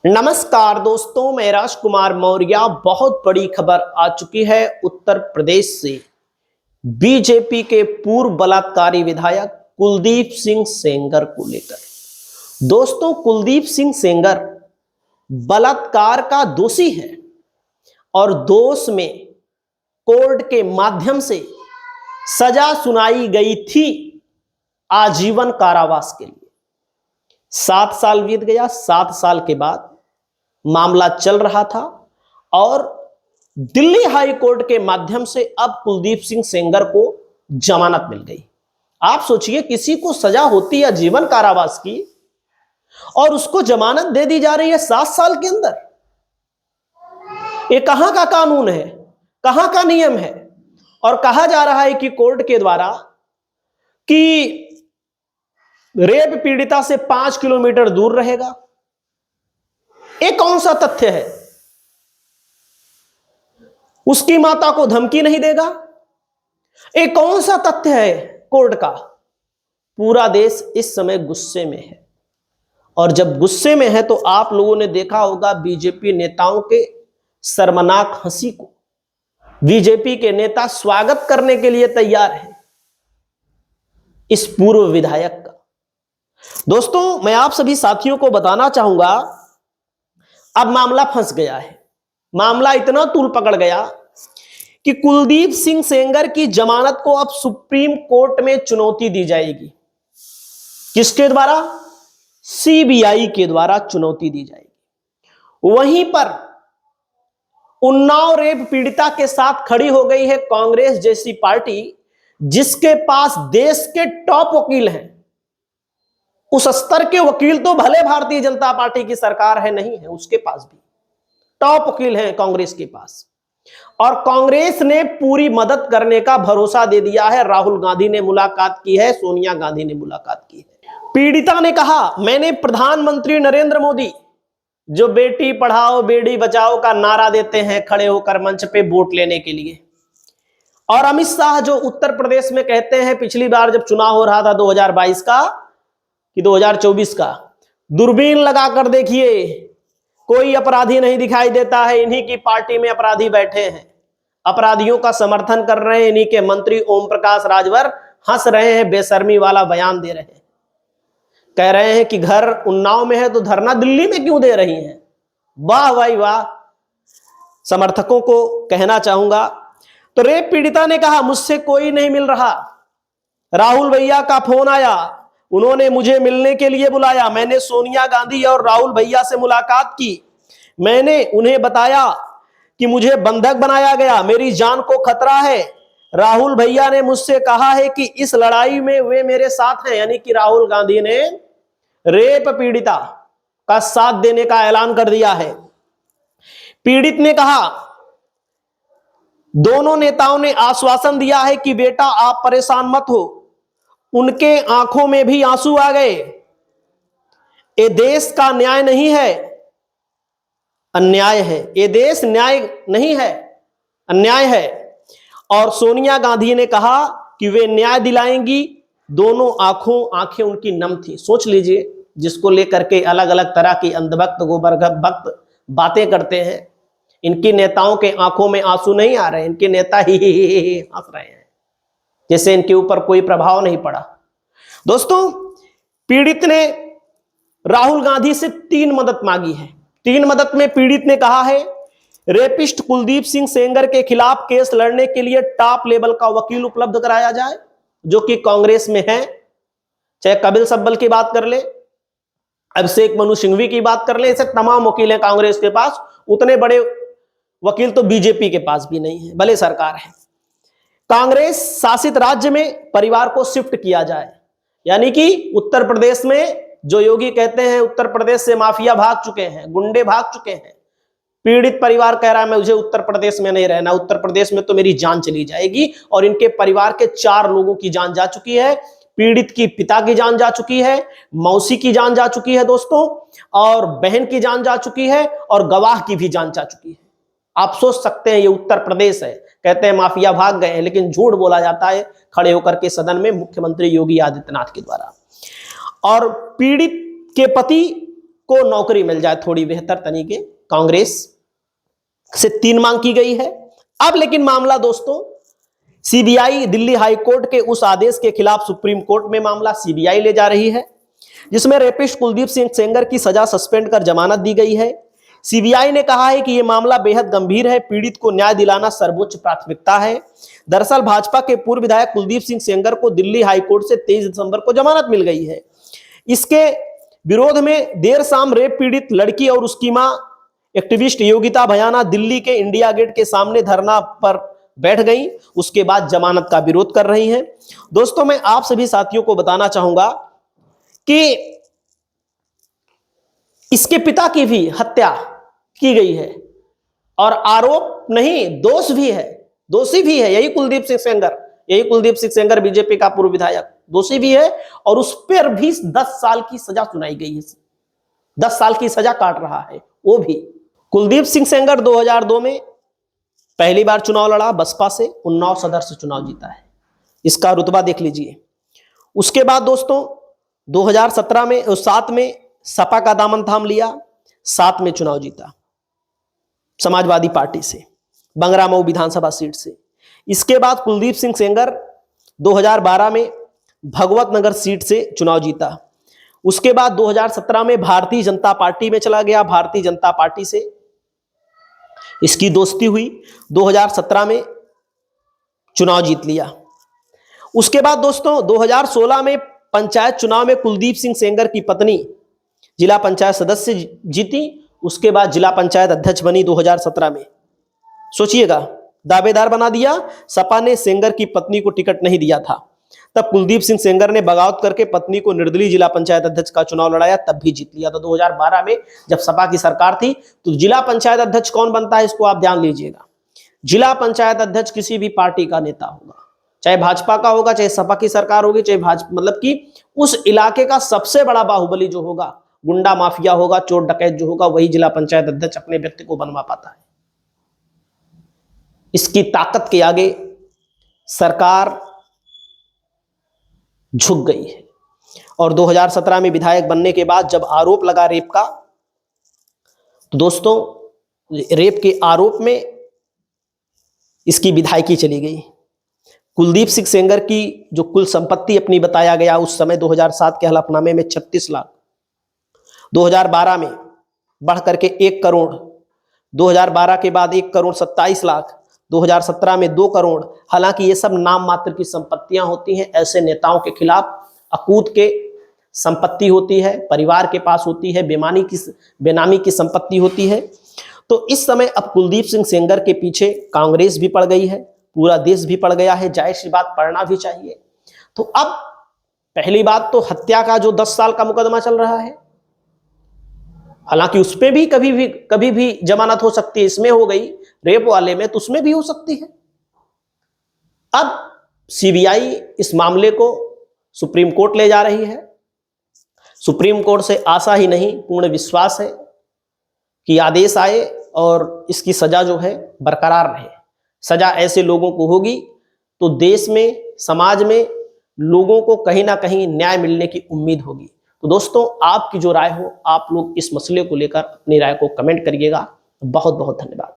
नमस्कार दोस्तों, मैं राजकुमार मौर्य। बहुत बड़ी खबर आ चुकी है उत्तर प्रदेश से। बीजेपी के पूर्व बलात्कारी विधायक कुलदीप सिंह सेंगर को लेकर। दोस्तों, कुलदीप सिंह सेंगर बलात्कार का दोषी है और दोष में कोर्ट के माध्यम से सजा सुनाई गई थी आजीवन कारावास के लिए। 7 साल बीत गया। 7 साल के बाद मामला चल रहा था और दिल्ली हाई कोर्ट के माध्यम से अब कुलदीप सिंह सेंगर को जमानत मिल गई। आप सोचिए, किसी को सजा होती है जीवन कारावास की और उसको जमानत दे दी जा रही है 7 साल के अंदर। ये कहां का कानून है, कहां का नियम है? और कहा जा रहा है कि कोर्ट के द्वारा कि रेप पीड़िता से 5 किलोमीटर दूर रहेगा। ये कौन सा तथ्य है? उसकी माता को धमकी नहीं देगा। ये कौन सा तथ्य है कोर्ट का? पूरा देश इस समय गुस्से में है और जब गुस्से में है तो आप लोगों ने देखा होगा बीजेपी नेताओं के शर्मनाक हंसी को। बीजेपी के नेता स्वागत करने के लिए तैयार हैं इस पूर्व विधायक का। दोस्तों, मैं आप सभी साथियों को बताना चाहूंगा, अब मामला फंस गया है। मामला इतना तूल पकड़ गया कि कुलदीप सिंह सेंगर की जमानत को अब सुप्रीम कोर्ट में चुनौती दी जाएगी। किसके द्वारा? सीबीआई के द्वारा चुनौती दी जाएगी। वहीं पर उन्नाव रेप पीड़िता के साथ खड़ी हो गई है कांग्रेस जैसी पार्टी, जिसके पास देश के टॉप वकील हैं। उस स्तर के वकील तो भले भारतीय जनता पार्टी की सरकार है नहीं है, उसके पास भी टॉप वकील हैं कांग्रेस के पास। और कांग्रेस ने पूरी मदद करने का भरोसा दे दिया है। राहुल गांधी ने मुलाकात की है, सोनिया गांधी ने मुलाकात की है। पीड़िता ने कहा, मैंने प्रधानमंत्री नरेंद्र मोदी जो बेटी पढ़ाओ बेटी बचाओ का नारा देते हैं खड़े होकर मंच पे वोट लेने के लिए, और अमित शाह जो उत्तर प्रदेश में कहते हैं पिछली बार जब चुनाव हो रहा था 2022 का कि 2024 का, दूरबीन लगाकर देखिए कोई अपराधी नहीं दिखाई देता है, इन्हीं की पार्टी में अपराधी बैठे हैं, अपराधियों का समर्थन कर रहे हैं इन्हीं के मंत्री ओम प्रकाश राजभर, हंस रहे हैं, बेशर्मी वाला बयान दे रहे हैं, कह रहे हैं कि घर उन्नाव में है तो धरना दिल्ली में क्यों दे रही हैं। वाह भाई वाह। समर्थकों को कहना चाहूंगा, तो रेप पीड़िता ने कहा, मुझसे कोई नहीं मिल रहा। राहुल भैया का फोन आया, उन्होंने मुझे मिलने के लिए बुलाया। मैंने सोनिया गांधी और राहुल भैया से मुलाकात की। मैंने उन्हें बताया कि मुझे बंधक बनाया गया, मेरी जान को खतरा है। राहुल भैया ने मुझसे कहा है कि इस लड़ाई में वे मेरे साथ हैं, यानी कि राहुल गांधी ने रेप पीड़िता का साथ देने का ऐलान कर दिया है। पीड़ित ने कहा, दोनों नेताओं ने आश्वासन दिया है कि बेटा आप परेशान मत हो। उनके आंखों में भी आंसू आ गए। ये देश का न्याय नहीं है, अन्याय है। ये देश न्याय नहीं है, अन्याय है। और सोनिया गांधी ने कहा कि वे न्याय दिलाएंगी। दोनों आंखें उनकी नम थी। सोच लीजिए, जिसको लेकर के अलग अलग तरह की अंधभक्त गोबर भक्त बातें करते हैं, इनकी नेताओं के आंखों में आंसू नहीं आ रहे, इनके नेता ही हंस रहे हैं, जैसे इनके ऊपर कोई प्रभाव नहीं पड़ा। दोस्तों, पीड़ित ने राहुल गांधी से 3 मदद मांगी है। 3 मदद में पीड़ित ने कहा है, रेपिस्ट कुलदीप सिंह सेंगर के खिलाफ केस लड़ने के लिए टॉप लेवल का वकील उपलब्ध कराया जाए, जो कि कांग्रेस में है। चाहे कपिल सिब्बल की बात कर ले, अभिषेक मनु सिंघवी की बात कर ले, ऐसे तमाम वकील हैं कांग्रेस के पास। उतने बड़े वकील तो बीजेपी के पास भी नहीं है, भले सरकार है। कांग्रेस शासित राज्य में परिवार को शिफ्ट किया जाए, यानी कि उत्तर प्रदेश में जो योगी कहते हैं उत्तर प्रदेश से माफिया भाग चुके हैं, गुंडे भाग चुके हैं। पीड़ित परिवार कह रहा है, मैं मुझे उत्तर प्रदेश में नहीं रहना, उत्तर प्रदेश में तो मेरी जान चली जाएगी। और इनके परिवार के 4 लोगों की जान जा चुकी है। पीड़ित की पिता की जान जा चुकी है, मौसी की जान जा चुकी है दोस्तों, और बहन की जान जा चुकी है, और गवाह की भी जान जा चुकी है। आप सोच सकते हैं, ये उत्तर प्रदेश है, कहते हैं माफिया भाग गए हैं, लेकिन झूठ बोला जाता है खड़े होकर के सदन में मुख्यमंत्री योगी आदित्यनाथ के द्वारा। और पीड़ित के पति को नौकरी मिल जाए थोड़ी बेहतर तरीके। कांग्रेस से 3 मांग की गई है। अब लेकिन मामला दोस्तों सीबीआई दिल्ली हाई कोर्ट के उस आदेश के खिलाफ सुप्रीम कोर्ट में मामला सीबीआई ले जा रही है, जिसमें रेपिस्ट कुलदीप सिंह सेंगर की सजा सस्पेंड कर जमानत दी गई है। सीबीआई ने कहा है कि यह मामला बेहद गंभीर है, पीड़ित को न्याय दिलाना सर्वोच्च प्राथमिकता है। दरअसल भाजपा के पूर्व विधायक कुलदीप सिंह सेंगर को दिल्ली हाईकोर्ट से 23 दिसंबर को जमानत मिल गई है। इसके विरोध में देर शाम रेप पीड़ित लड़की और उसकी मां एक्टिविस्ट योगिता भयाना दिल्ली के इंडिया गेट के सामने धरना पर बैठ गई। उसके बाद जमानत का विरोध कर रही हैं। दोस्तों मैं आप सभी साथियों को बताना चाहूंगा कि इसके पिता की भी हत्या की गई है और आरोप नहीं दोष भी है, दोषी भी है यही कुलदीप सिंह सेंगर। यही कुलदीप सिंह सेंगर बीजेपी का पूर्व विधायक दोषी भी है और उस पर भी 10 साल की सजा सुनाई गई है। 10 साल की सजा काट रहा है वो भी। कुलदीप सिंह सेंगर 2002 में पहली बार चुनाव लड़ा बसपा से, उन्नाव सदर से चुनाव जीता है। इसका रुतबा देख लीजिए। उसके बाद दोस्तों 2007 में सपा का दामन थाम लिया, 7 में चुनाव जीता समाजवादी पार्टी से, बंगरामऊ विधानसभा सीट से। इसके बाद कुलदीप सिंह सेंगर 2012 में भगवत नगर सीट से चुनाव जीता। उसके बाद 2017 में भारतीय जनता पार्टी में चला गया, भारतीय जनता पार्टी से इसकी दोस्ती हुई, 2017 में चुनाव जीत लिया। उसके बाद दोस्तों 2016 में पंचायत चुनाव में कुलदीप सिंह सेंगर की पत्नी जिला पंचायत सदस्य जीती। उसके बाद जिला पंचायत अध्यक्ष बनी 2017 में। सोचिएगा, दावेदार बना दिया। सपा ने सेंगर की पत्नी को टिकट नहीं दिया था, तब कुलदीप सिंह सेंगर ने बगावत करके पत्नी को निर्दलीय जिला पंचायत अध्यक्ष का चुनाव लड़ाया, तब भी जीत लिया था। 2012 में जब सपा की सरकार थी तो जिला पंचायत अध्यक्ष कौन बनता है इसको आप ध्यान लीजिएगा। जिला पंचायत अध्यक्ष किसी भी पार्टी का नेता होगा, चाहे भाजपा का होगा, चाहे सपा की सरकार होगी, चाहे भाजपा, मतलब कि उस इलाके का सबसे बड़ा बाहुबली जो होगा, गुंडा माफिया होगा, चोर डकैत जो होगा, वही जिला पंचायत अध्यक्ष अपने व्यक्ति को बनवा पाता है। इसकी ताकत के आगे सरकार झुक गई है। और 2017 में विधायक बनने के बाद जब आरोप लगा रेप का, तो दोस्तों रेप के आरोप में इसकी विधायकी चली गई। कुलदीप सिंह सेंगर की जो कुल संपत्ति अपनी बताया गया उस समय 2007 के हलफनामे में 36 लाख, 2012 में बढ़ करके 1 करोड़, 2012 के बाद 1 करोड़ 27 लाख, 2017 में 2 करोड़। हालांकि ये सब नाम मात्र की संपत्तियां होती हैं। ऐसे नेताओं के खिलाफ अकूत के संपत्ति होती है, परिवार के पास होती है, बेनामी की संपत्ति होती है। तो इस समय अब कुलदीप सिंह सेंगर के पीछे कांग्रेस भी पड़ गई है, पूरा देश भी पड़ गया है। जाहिर सी बात, पढ़ना भी चाहिए। तो अब पहली बात तो हत्या का जो 10 साल का मुकदमा चल रहा है, हालांकि उसपे भी कभी भी जमानत हो सकती है। इसमें हो गई रेप वाले में, तो उसमें भी हो सकती है। अब सीबीआई इस मामले को सुप्रीम कोर्ट ले जा रही है। सुप्रीम कोर्ट से आशा ही नहीं, पूर्ण विश्वास है कि आदेश आए और इसकी सजा जो है बरकरार रहे। सजा ऐसे लोगों को होगी तो देश में, समाज में लोगों को कहीं ना कहीं न्याय मिलने की उम्मीद होगी। तो दोस्तों आपकी जो राय हो, आप लोग इस मसले को लेकर अपनी राय को कमेंट करिएगा। बहुत बहुत धन्यवाद।